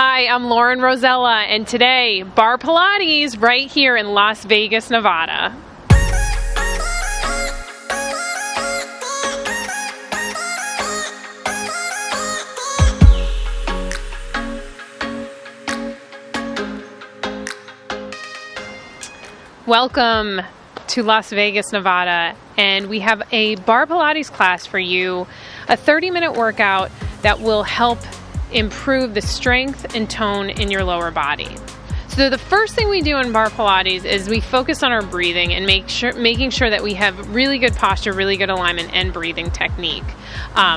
Hi, I'm Lauren Rosella, and today, Barre Pilates right here in Las Vegas, Nevada. Welcome to Las Vegas, Nevada, and we have a Barre Pilates class for you, a 30-minute workout that will help improve the strength and tone in your lower body. So the first thing we do in Barre Pilates is we focus on our breathing and making sure that we have really good posture, really good alignment, and breathing technique.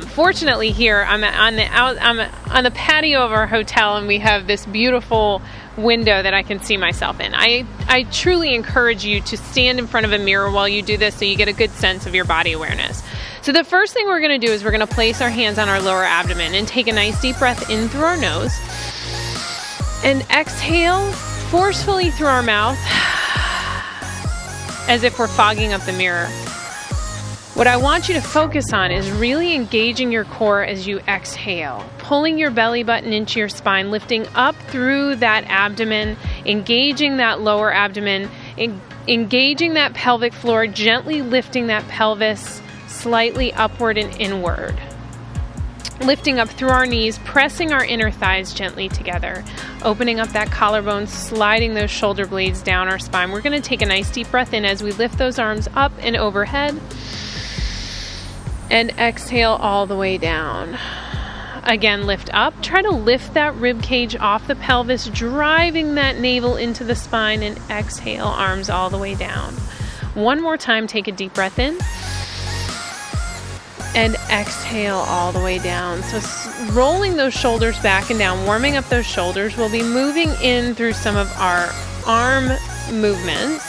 Fortunately, here I'm on the patio of our hotel, and we have this beautiful window that I can see myself in. I truly encourage you to stand in front of a mirror while you do this so you get a good sense of your body awareness. So the first thing we're going to do is we're going to place our hands on our lower abdomen and take a nice deep breath in through our nose and exhale forcefully through our mouth as if we're fogging up the mirror. What I want you to focus on is really engaging your core as you exhale, pulling your belly button into your spine, lifting up through that abdomen, engaging that lower abdomen, engaging that pelvic floor, gently lifting that pelvis slightly upward and inward. Lifting up through our knees, pressing our inner thighs gently together, opening up that collarbone, sliding those shoulder blades down our spine. We're going to take a nice deep breath in as we lift those arms up and overhead. And exhale all the way down. Again, lift up. Try to lift that rib cage off the pelvis, driving that navel into the spine, and exhale, arms all the way down. One more time, take a deep breath in. And exhale all the way down. So rolling those shoulders back and down, warming up those shoulders. We'll be moving in through some of our arm movements.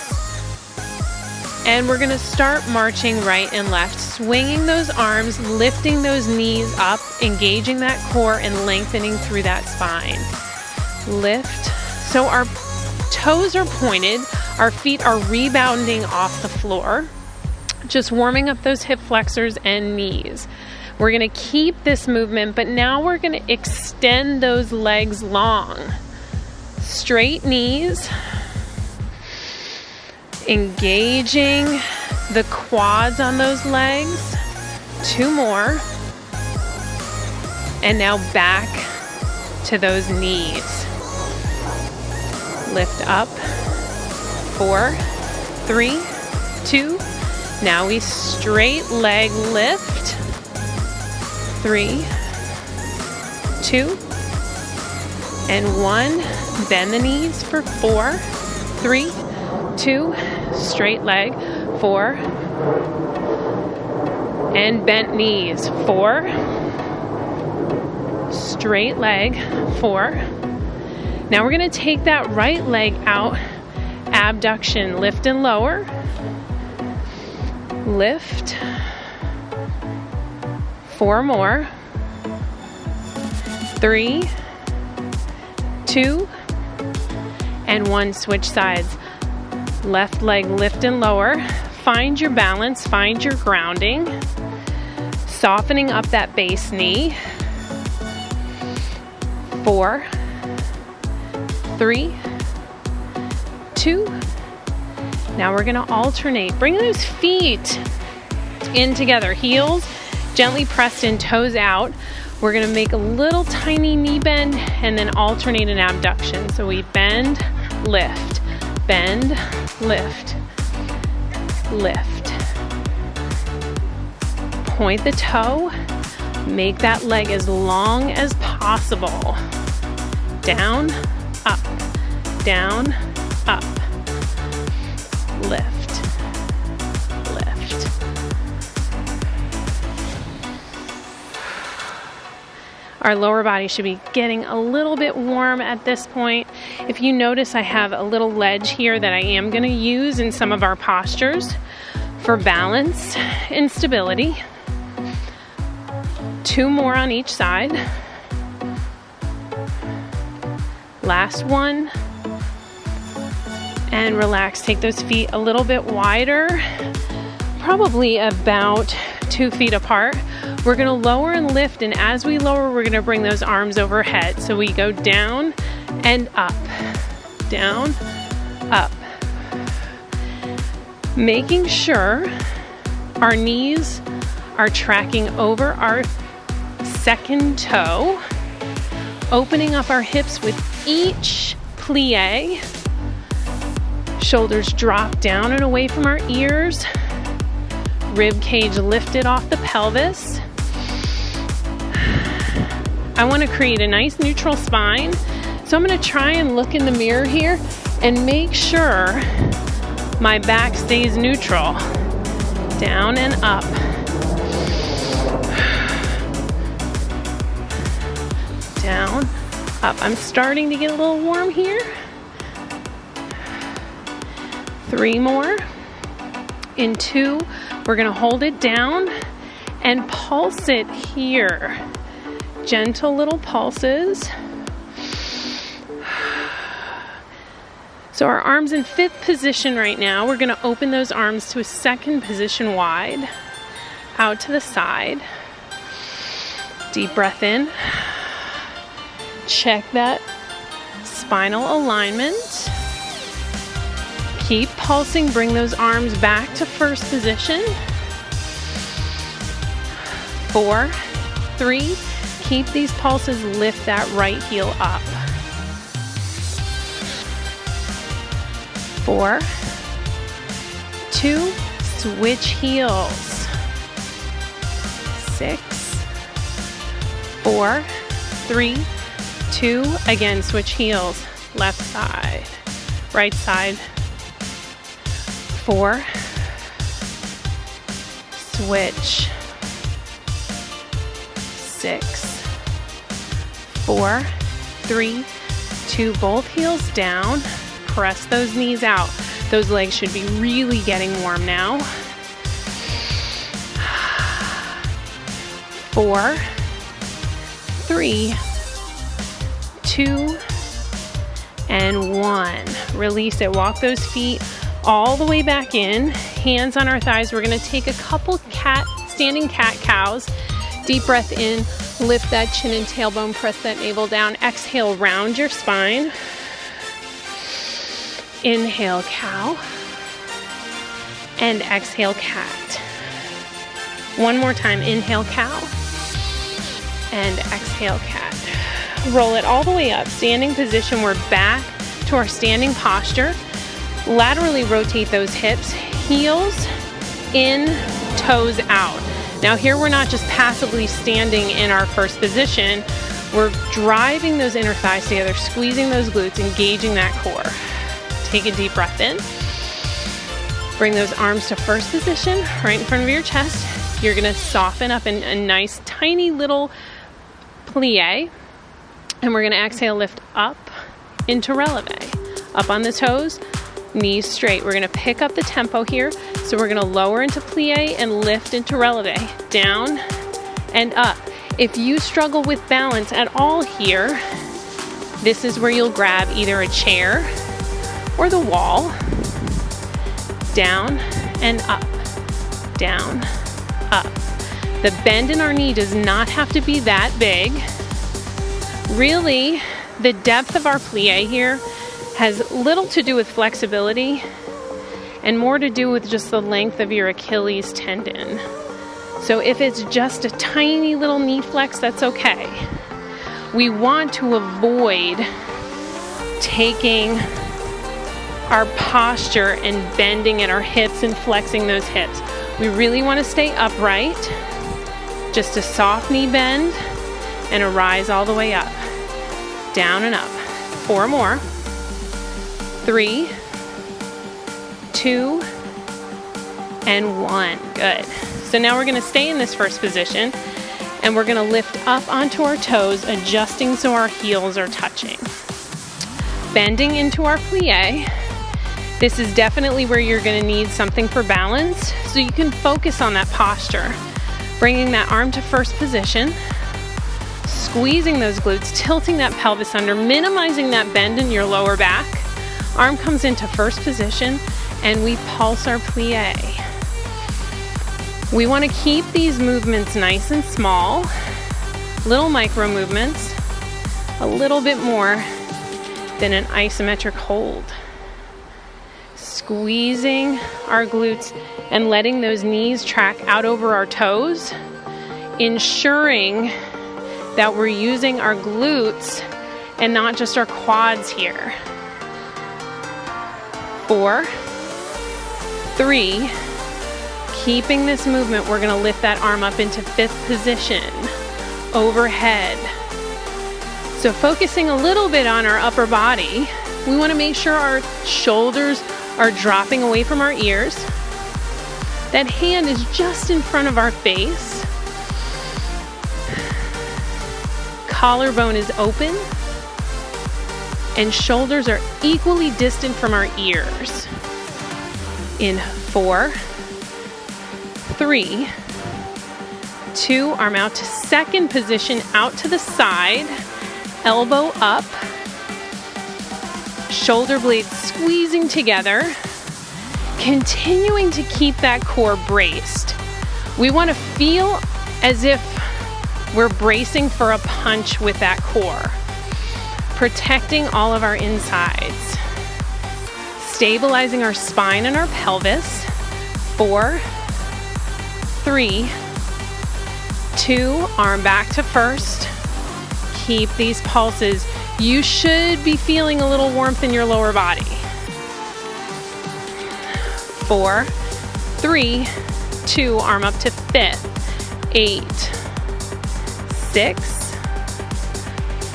And we're going to start marching right and left, swinging those arms, lifting those knees up, engaging that core and lengthening through that spine. Lift. So our toes are pointed, our feet are rebounding off the floor, just warming up those hip flexors and knees. We're going to keep this movement, but now we're going to extend those legs long. Straight knees. Engaging the quads on those legs. Two more. And now back to those knees. Lift up. 4, 3, 2. Now we straight leg lift. 3, 2, and 1. Bend the knees for 4, 3, 2, straight leg, 4, and bent knees, 4, straight leg, 4. Now we're going to take that right leg out, abduction, lift and lower, lift, 4 more, 3, 2, and 1, switch sides. Left leg lift and lower. Find your balance, find your grounding. Softening up that base knee. 4, 3, 2. Now we're going to alternate. Bring those feet in together. Heels gently pressed in, toes out. We're going to make a little tiny knee bend and then alternate an abduction. So we bend, lift, bend, lift, lift. Point the toe. Make that leg as long as possible. Down, up, down, up. Lift, lift. Our lower body should be getting a little bit warm at this point. If you notice, I have a little ledge here that I am going to use in some of our postures for balance and stability. 2 more on each side. Last one. And relax. Take those feet a little bit wider, probably about 2 feet apart. We're gonna lower and lift, and as we lower, we're gonna bring those arms overhead. So we go down and up, down, up. Making sure our knees are tracking over our second toe, opening up our hips with each plie. Shoulders drop down and away from our ears. Rib cage lifted off the pelvis. I want to create a nice neutral spine. So I'm going to try and look in the mirror here and make sure my back stays neutral. Down and up. Down, up. I'm starting to get a little warm here. 3 more. In 2, we're going to hold it down and pulse it here. Gentle little pulses. So our arms in 5th position right now. We're going to open those arms to a 2nd position wide. Out to the side. Deep breath in. Check that spinal alignment. Keep pulsing. Bring those arms back to 1st position. 4, 3. Keep these pulses, lift that right heel up. 4, 2, switch heels. 6, 4, 3, 2, again, switch heels. Left side, right side. 4, switch. 6, 4, 3, 2, both heels down. Press those knees out. Those legs should be really getting warm now. 4, 3, 2, and 1. Release it. Walk those feet all the way back in. Hands on our thighs. We're going to take a couple standing cat-cows. Deep breath in. Lift that chin and tailbone, press that navel down. Exhale, round your spine. Inhale, cow. And exhale, cat. One more time, inhale, cow. And exhale, cat. Roll it all the way up. Standing position, we're back to our standing posture. Laterally rotate those hips. Heels in, toes out. Now here we're not just passively standing in our 1st position, we're driving those inner thighs together, squeezing those glutes, engaging that core. Take a deep breath in. Bring those arms to 1st position, right in front of your chest. You're gonna soften up in a nice tiny little plie. And we're gonna exhale, lift up into Releve. Up on the toes, knees straight. We're gonna pick up the tempo here. So we're gonna lower into plie and lift into Releve. Down and up. If you struggle with balance at all here, this is where you'll grab either a chair or the wall. Down and up. Down, up. The bend in our knee does not have to be that big. Really, the depth of our plie here has little to do with flexibility and more to do with just the length of your Achilles tendon. So if it's just a tiny little knee flex, that's okay. We want to avoid taking our posture and bending at our hips and flexing those hips. We really want to stay upright, just a soft knee bend and a rise all the way up, down and up. 4 more. 3, 2, and 1. Good. So now we're going to stay in this 1st position and we're going to lift up onto our toes, adjusting so our heels are touching. Bending into our plie. This is definitely where you're going to need something for balance, so you can focus on that posture. Bringing that arm to 1st position, squeezing those glutes, tilting that pelvis under, minimizing that bend in your lower back. Arm comes into 1st position and we pulse our plie. We want to keep these movements nice and small, little micro movements, a little bit more than an isometric hold. Squeezing our glutes and letting those knees track out over our toes, ensuring that we're using our glutes and not just our quads here. 4, 3, keeping this movement, we're gonna lift that arm up into 5th position, overhead. So focusing a little bit on our upper body, we wanna make sure our shoulders are dropping away from our ears. That hand is just in front of our face. Collarbone is open. And shoulders are equally distant from our ears. In 4, 3, 2, arm out to 2nd position, out to the side, elbow up, shoulder blades squeezing together, continuing to keep that core braced. We want to feel as if we're bracing for a punch with that core, protecting all of our insides, stabilizing our spine and our pelvis. 4, 3, 2, arm back to 1st. Keep these pulses. You should be feeling a little warmth in your lower body. 4, 3, 2, arm up to 5th. 8, 6,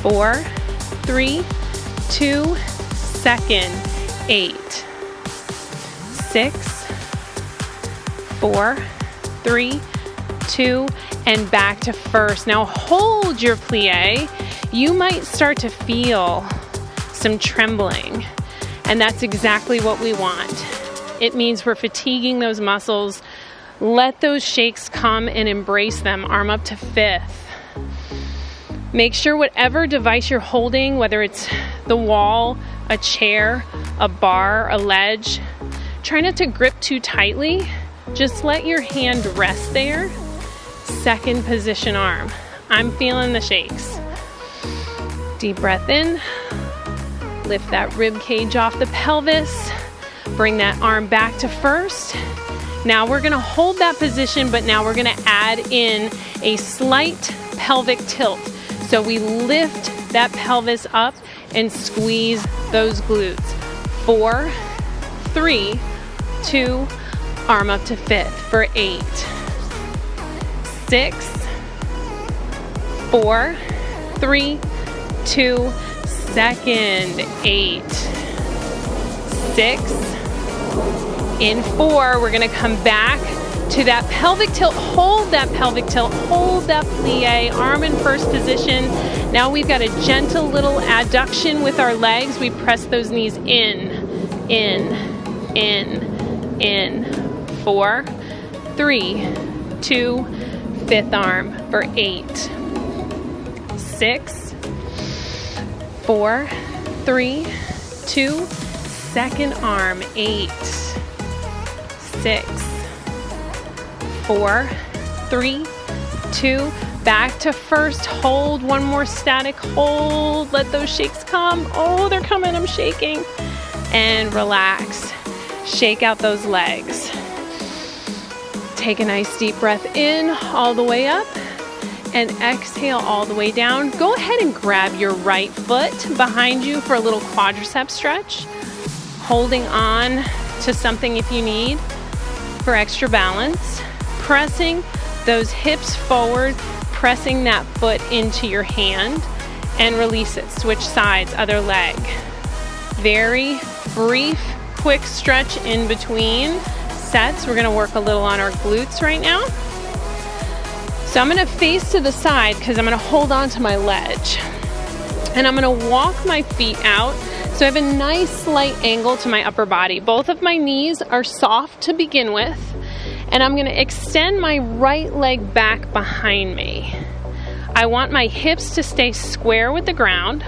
4, 3, 2, 2nd. 8, 6, 4, 3, 2, and back to 1st. Now hold your plie. You might start to feel some trembling, and that's exactly what we want. It means we're fatiguing those muscles. Let those shakes come and embrace them. Arm up to 5th. Make sure whatever device you're holding, whether it's the wall, a chair, a bar, a ledge, try not to grip too tightly. Just let your hand rest there. 2nd position arm. I'm feeling the shakes. Deep breath in. Lift that rib cage off the pelvis. Bring that arm back to 1st. Now we're gonna hold that position, but now we're gonna add in a slight pelvic tilt. So we lift that pelvis up and squeeze those glutes. 4, 3, 2, arm up to 5th for 8, 6, 4, 3, 2, 2nd. 8, 6, in 4, we're gonna come back to that pelvic tilt. Hold that pelvic tilt, hold that plie, arm in 1st position. Now we've got a gentle little adduction with our legs. We press those knees in. 4, 3, 2, 5th arm for 8, 6, 4, 3, 2, 2nd arm. 8, 6, 4, 3, 2, back to 1st. Hold, one more static hold. Let those shakes come. Oh, they're coming, I'm shaking. And relax. Shake out those legs. Take a nice deep breath in all the way up and exhale all the way down. Go ahead and grab your right foot behind you for a little quadricep stretch. Holding on to something if you need for extra balance. Pressing those hips forward, pressing that foot into your hand, and release it. Switch sides, other leg. Very brief, quick stretch in between sets. We're gonna work a little on our glutes right now. So I'm gonna face to the side because I'm gonna hold on to my ledge. And I'm gonna walk my feet out. So I have a nice slight angle to my upper body. Both of my knees are soft to begin with. And I'm gonna extend my right leg back behind me. I want my hips to stay square with the ground.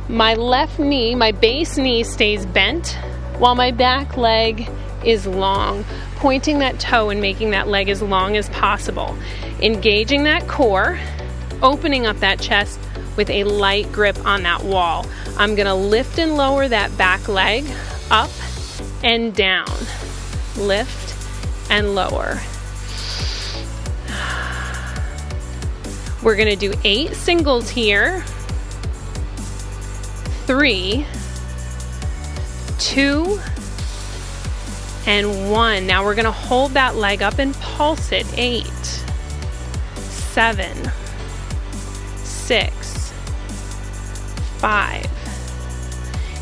My left knee, my base knee, stays bent while my back leg is long, pointing that toe and making that leg as long as possible. Engaging that core, opening up that chest with a light grip on that wall. I'm gonna lift and lower that back leg up and down. Lift and lower. We're gonna do 8 singles here. 3, 2, and 1. Now we're gonna hold that leg up and pulse it. 8, 7, 6, 5.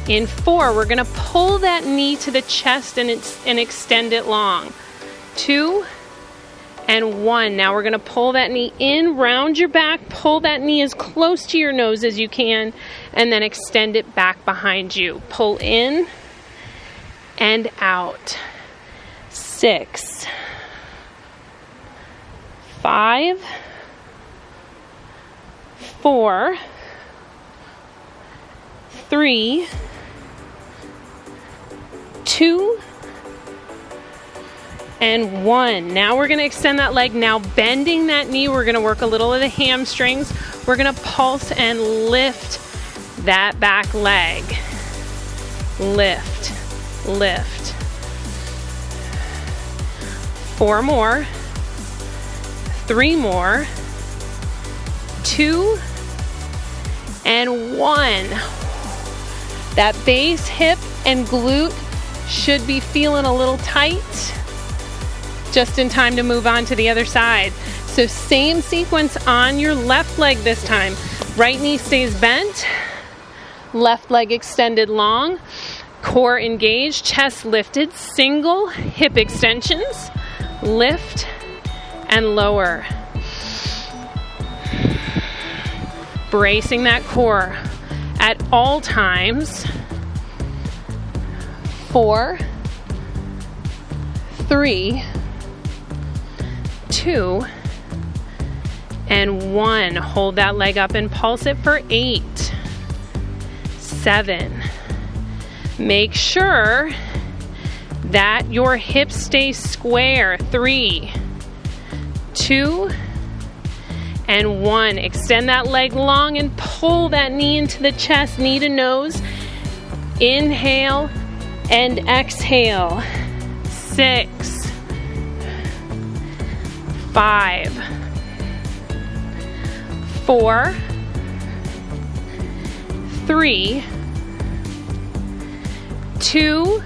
In 4, we're gonna pull that knee to the chest and extend it long. 2 and 1. Now we're gonna pull that knee in, round your back, pull that knee as close to your nose as you can, and then extend it back behind you. Pull in and out. 6, 5, 4, 3, 2, and 1. Now we're going to extend that leg. Now bending that knee, we're going to work a little of the hamstrings. We're going to pulse and lift that back leg. Lift, lift. 4 more. 3 more. 2 and 1. That base, hip, and glute should be feeling a little tight. Just in time to move on to the other side. So same sequence on your left leg this time. Right knee stays bent, left leg extended long, core engaged, chest lifted, single hip extensions, lift and lower. Bracing that core at all times. 4, 3, 2, and 1. Hold that leg up and pulse it for 8, 7. Make sure that your hips stay square. 3, 2, and 1. Extend that leg long and pull that knee into the chest, knee to nose. Inhale and exhale. 6, 5, 4, 3, 2,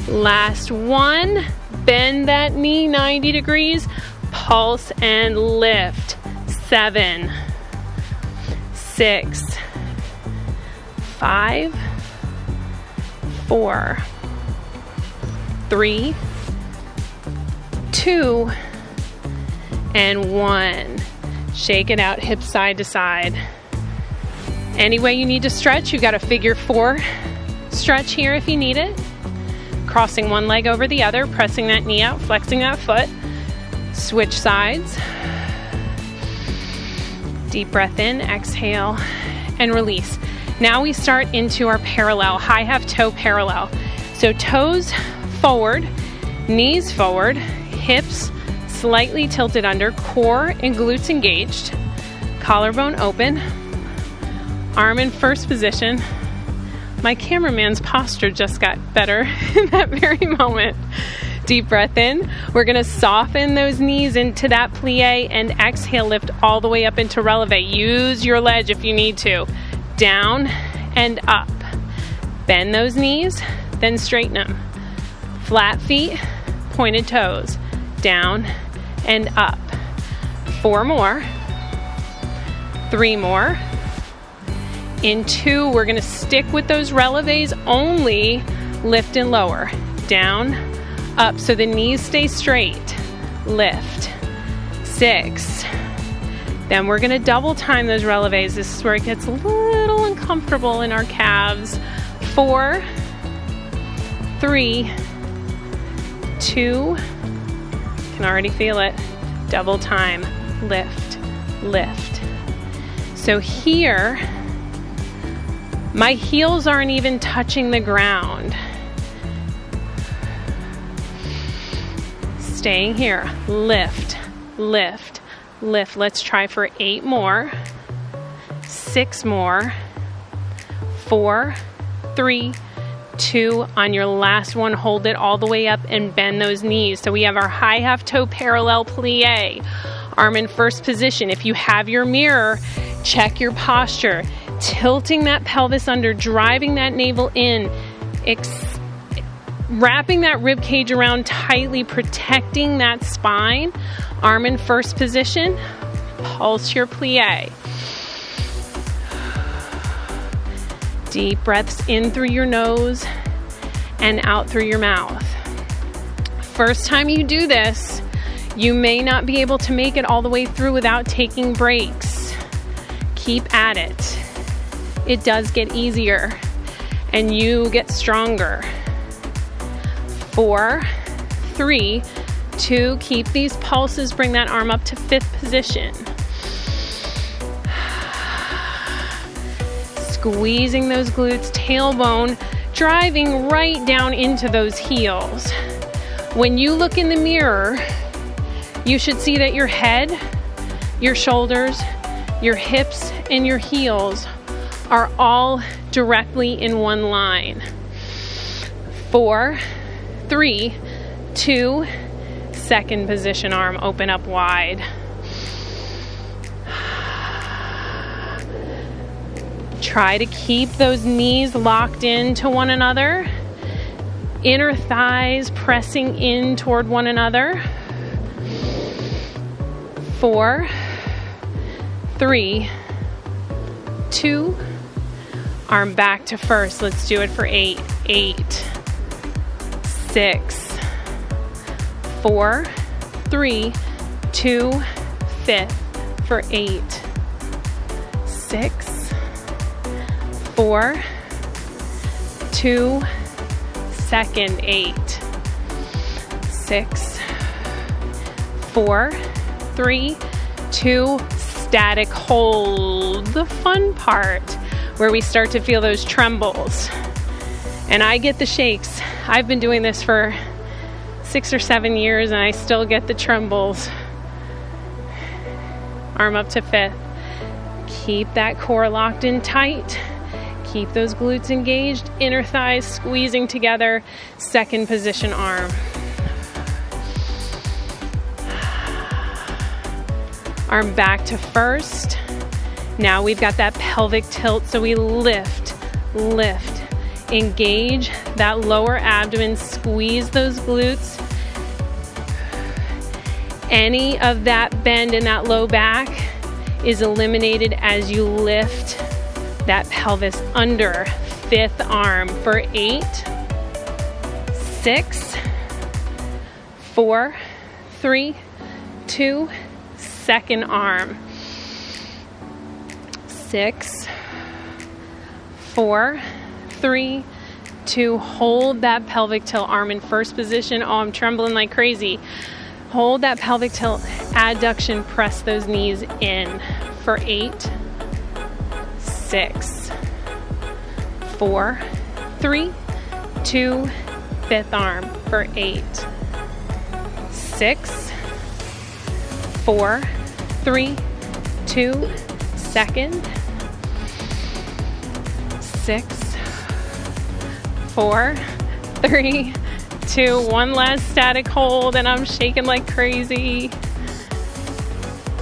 last 1. Bend that knee 90 degrees, pulse and lift. 7, 6, 5, 4, 3, 2, and 1. Shake it out, hips side to side. Any way you need to stretch, you got a figure 4 stretch here if you need it. Crossing one leg over the other, pressing that knee out, flexing that foot. Switch sides. Deep breath in, exhale, and release. Now we start into our parallel, high half toe parallel. So toes forward, knees forward, hips slightly tilted under, core and glutes engaged, collarbone open, arm in first position. My cameraman's posture just got better in that very moment. Deep breath in. We're gonna soften those knees into that plie and exhale, lift all the way up into releve. Use your ledge if you need to. Down and up. Bend those knees, then straighten them. Flat feet, pointed toes. Down and up. 4 more. 3 more. In 2, we're gonna stick with those releves only, lift and lower. Down, up, so the knees stay straight. Lift. 6. Then we're gonna double time those releves. This is where it gets a little uncomfortable in our calves. 4, 3, 2, can already feel it. Double time, lift, lift. So here, My heels aren't even touching the ground. Staying here. Lift, lift, lift. Let's try for 8 more. 6 more. 4, 3, 2. On your last one, hold it all the way up and bend those knees. So we have our high half toe parallel plie. Arm in first position. If you have your mirror, check your posture. Tilting that pelvis under, driving that navel in, wrapping that rib cage around tightly, protecting that spine. Arm in first position. Pulse your plie. Deep breaths in through your nose and out through your mouth. First time you do this, you may not be able to make it all the way through without taking breaks. Keep at it. It does get easier and you get stronger. 4, 3, 2, keep these pulses, bring that arm up to 5th position. Squeezing those glutes, tailbone, driving right down into those heels. When you look in the mirror, you should see that your head, your shoulders, your hips, and your heels are all directly in one line. 4, 3, 2, second position, arm open up wide. Try to keep those knees locked into one another. Inner thighs pressing in toward one another. 4, 3, 2, arm back to first. Let's do it for 8. 8, 6, 4, 3, 2, 5th for 8. 6, 4, 2, second, 8. 6, 4, 3, 2, static hold. The fun part where we start to feel those trembles. And I get the shakes. I've been doing this for 6 or 7 years and I still get the trembles. Arm up to 5th. Keep that core locked in tight. Keep those glutes engaged, inner thighs squeezing together. Second position arm. Arm back to first. Now we've got that pelvic tilt, so we lift, lift. Engage that lower abdomen, squeeze those glutes. Any of that bend in that low back is eliminated as you lift that pelvis under. 5th arm for 8, 6, 4, 3, 2, second arm. 6, 4, 3, 2, hold that pelvic tilt, arm in first position. Oh, I'm trembling like crazy. Hold that pelvic tilt, adduction, press those knees in for 8, 6, 4, 3, 2, 5th arm for 8, 6, 4, 3, 2, second, 6, 4, 3, 2, one last static hold, and I'm shaking like crazy.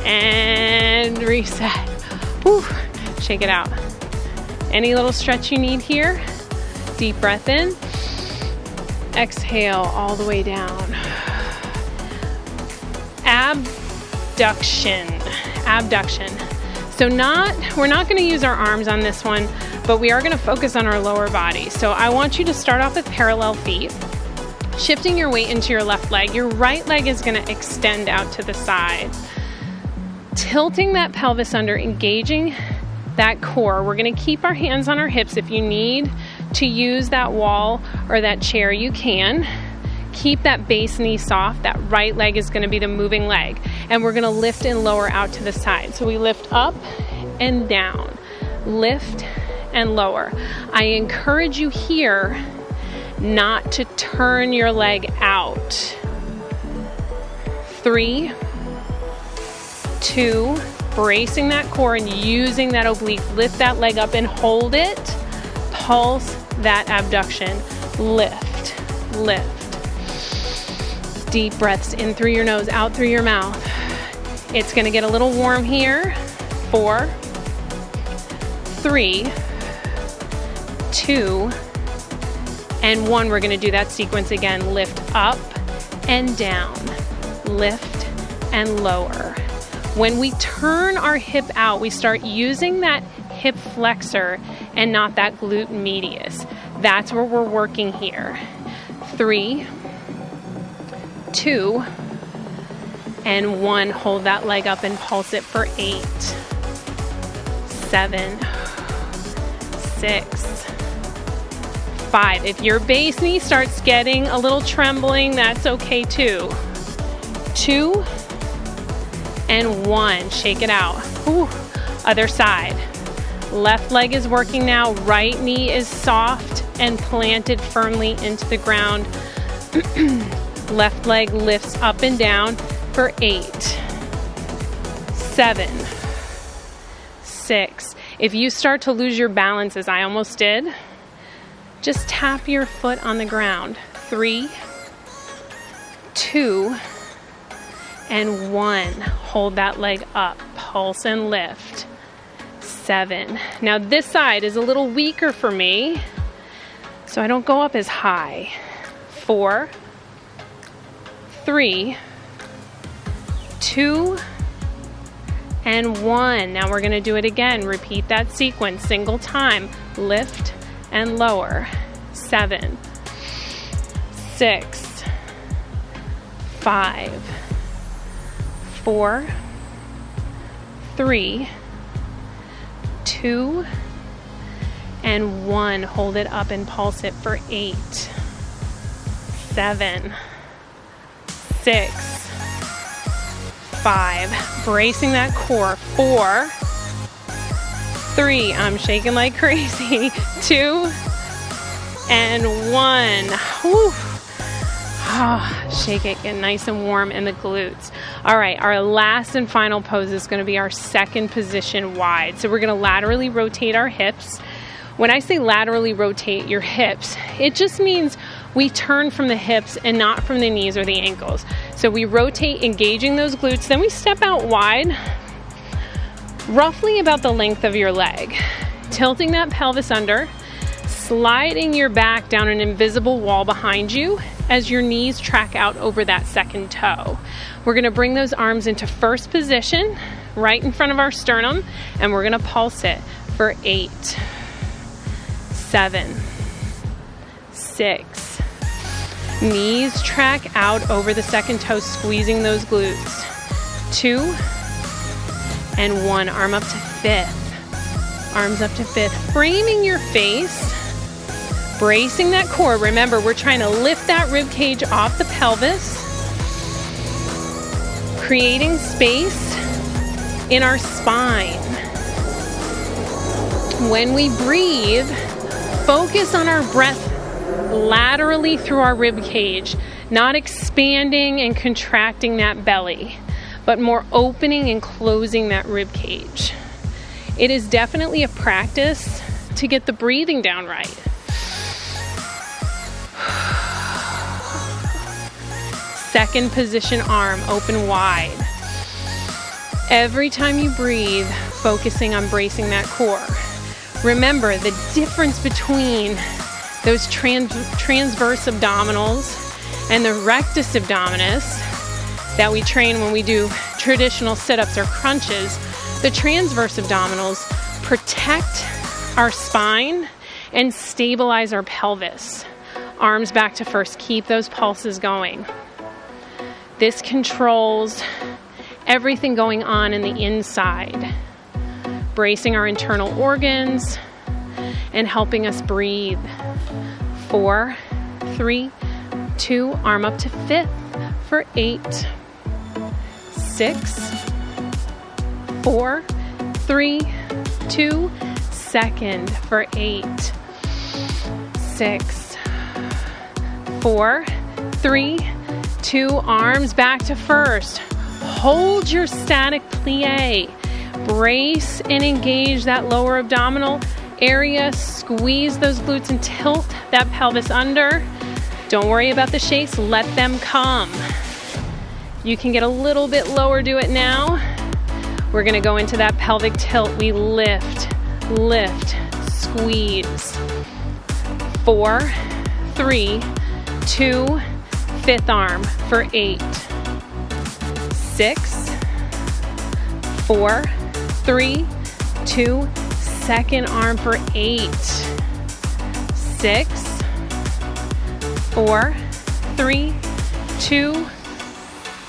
And reset. Whew. Shake it out. Any little stretch you need here. Deep breath in. Exhale all the way down. Abduction. Abduction. So we're not going to use our arms on this one, but we are going to focus on our lower body. So I want you to start off with parallel feet. Shifting your weight into your left leg. Your right leg is going to extend out to the side. Tilting that pelvis under, engaging that core. We're going to keep our hands on our hips. If you need to use that wall or that chair, you can. Keep that base knee soft. That right leg is going to be the moving leg. And we're going to lift and lower out to the side. So we lift up and down. Lift and lower. I encourage you here not to turn your leg out. 3, 2, bracing that core and using that oblique. Lift that leg up and hold it. Pulse that abduction. Lift, lift. Deep breaths in through your nose, out through your mouth. It's going to get a little warm here. 4, 3, 2, and 1. We're going to do that sequence again. Lift up and down. Lift and lower. When we turn our hip out, we start using that hip flexor and not that glute medius. That's where we're working here. 3, 2, and 1. Hold that leg up and pulse it for 8, 7, 6, 5. If your base knee starts getting a little trembling, that's okay too. 2 and 1. Shake it out. Whew. Other side. Left leg is working now. Right knee is soft and planted firmly into the ground. Left leg lifts up and down for 8, 7, 6. If you start to lose your balance, as I almost did, just tap your foot on the ground. 3, 2, and 1. Hold that leg up. Pulse and lift. 7. Now this side is a little weaker for me, so I don't go up as high. 4, 3, 2, and 1. Now we're going to do it again. Repeat that sequence. Single time. Lift and lower. 7, 6, 5, 4, 3, 2, and 1. Hold it up and pulse it for 8, 7, 6, 5. Bracing that core. 4, 3. I'm shaking like crazy. 2, and 1. Whew. Oh, shake it, get nice and warm in the glutes. All right, our last and final pose is going to be our second position wide. So we're going to laterally rotate our hips. When I say laterally rotate your hips, it just means we turn from the hips and not from the knees or the ankles. So we rotate, engaging those glutes, then we step out wide, roughly about the length of your leg. Tilting that pelvis under, sliding your back down an invisible wall behind you as your knees track out over that second toe. We're going to bring those arms into first position, right in front of our sternum, and we're going to pulse it for 8, 7, 6. Knees track out over the second toe, squeezing those glutes. 2 and 1. Arm up to 5th. Arms up to 5th. Framing your face. Bracing that core. Remember, we're trying to lift that rib cage off the pelvis. Creating space in our spine. When we breathe, focus on our breath laterally through our rib cage, not expanding and contracting that belly, but more opening and closing that rib cage. It is definitely a practice to get the breathing down right. Second position, arm open wide. Every time you breathe, focusing on bracing that core. Remember the difference between those transverse abdominals and the rectus abdominis that we train when we do traditional sit-ups or crunches. The transverse abdominals protect our spine and stabilize our pelvis. Arms back to first. Keep those pulses going. This controls everything going on in the inside, bracing our internal organs and helping us breathe. 4, 3, 2, arm up to 5th for 8, 6, 4, 3, 2, second for 8, 6, 4, 3, 2, arms back to first. Hold your static plie. Brace and engage that lower abdominal area. Squeeze those glutes and tilt that pelvis under. Don't worry about the shakes, let them come. You can get a little bit lower, do it now. We're gonna go into that pelvic tilt. We lift, lift, squeeze. 4, 3, 2, fifth arm for 8, 6, 4, 3, 2, second arm for 8, 6, 4, 3, 2,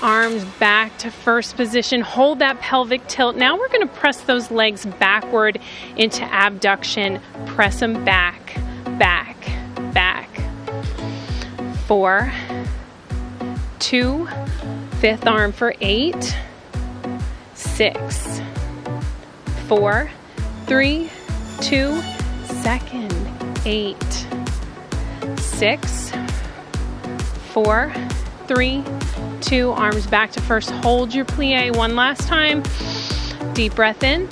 arms back to first position. Hold that pelvic tilt. Now we're going to press those legs backward into abduction. Press them back, back, back. 4, 2, fifth arm for 8, 6, 4, 3, 2, second, 8, 6, 4, 3, 2, arms back to first. Hold your plie one last time. Deep breath in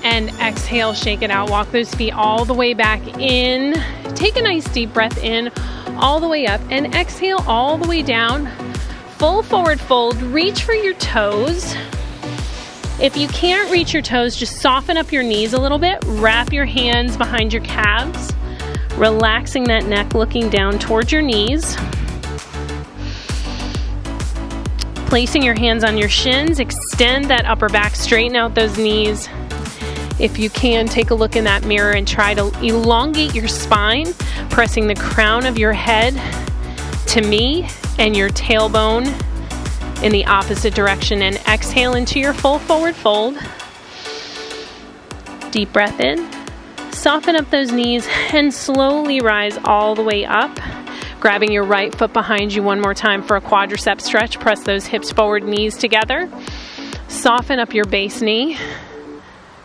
and exhale, shake it out. Walk those feet all the way back in. Take a nice deep breath in, all the way up, and exhale all the way down. Full forward fold, reach for your toes. If you can't reach your toes, just soften up your knees a little bit. Wrap your hands behind your calves, relaxing that neck, looking down towards your knees. Placing your hands on your shins, extend that upper back, straighten out those knees. If you can, take a look in that mirror and try to elongate your spine, pressing the crown of your head to me and your tailbone in the opposite direction, and exhale into your full forward fold. Deep breath in, soften up those knees and slowly rise all the way up. Grabbing your right foot behind you one more time for a quadricep stretch. Press those hips forward, knees together. Soften up your base knee.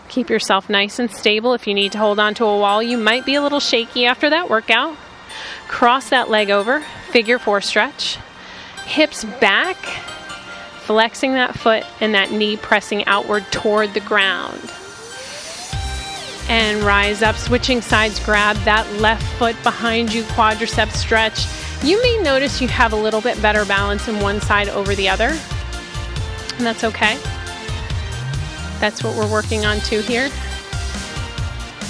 Keep yourself nice and stable. If you need to hold on to a wall, you might be a little shaky after that workout. Cross that leg over, figure 4 stretch. Hips back, flexing that foot and that knee pressing outward toward the ground. And rise up, switching sides, grab that left foot behind you, quadricep stretch. You may notice you have a little bit better balance in one side over the other, and that's okay. That's what we're working on too here.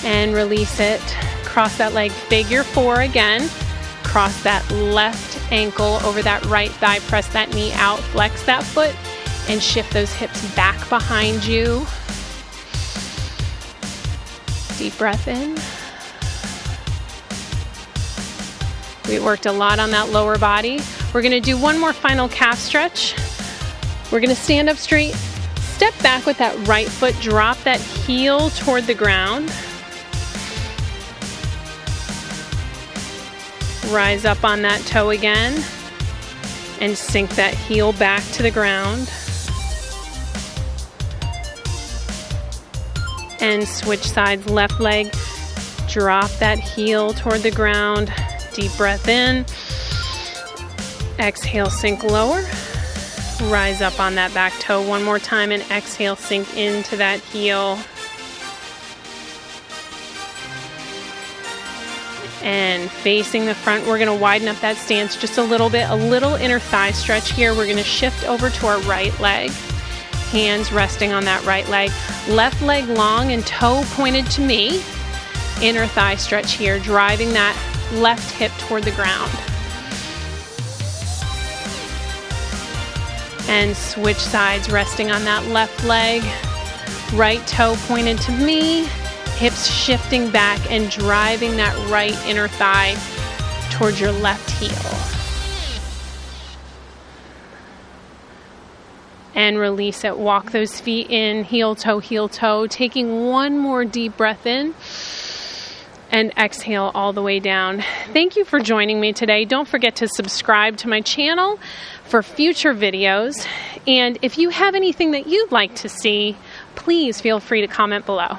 And release it. Cross that leg, figure 4 again. Cross that left ankle over that right thigh, press that knee out, flex that foot, and shift those hips back behind you. Deep breath in. We worked a lot on that lower body. We're going to do one more final calf stretch. We're going to stand up straight, step back with that right foot, drop that heel toward the ground. Rise up on that toe again and sink that heel back to the ground. And switch sides, left leg, drop that heel toward the ground. Deep breath in. Exhale, sink lower. Rise up on that back toe one more time and exhale, sink into that heel. And facing the front, we're gonna widen up that stance just a little bit, a little inner thigh stretch here. We're gonna shift over to our right leg. Hands resting on that right leg. Left leg long and toe pointed to me. Inner thigh stretch here, driving that left hip toward the ground. And switch sides, resting on that left leg. Right toe pointed to me. Hips shifting back and driving that right inner thigh towards your left heel. And release it. Walk those feet in, heel toe, taking one more deep breath in and exhale all the way down. Thank you for joining me today. Don't forget to subscribe to my channel for future videos. And if you have anything that you'd like to see, please feel free to comment below.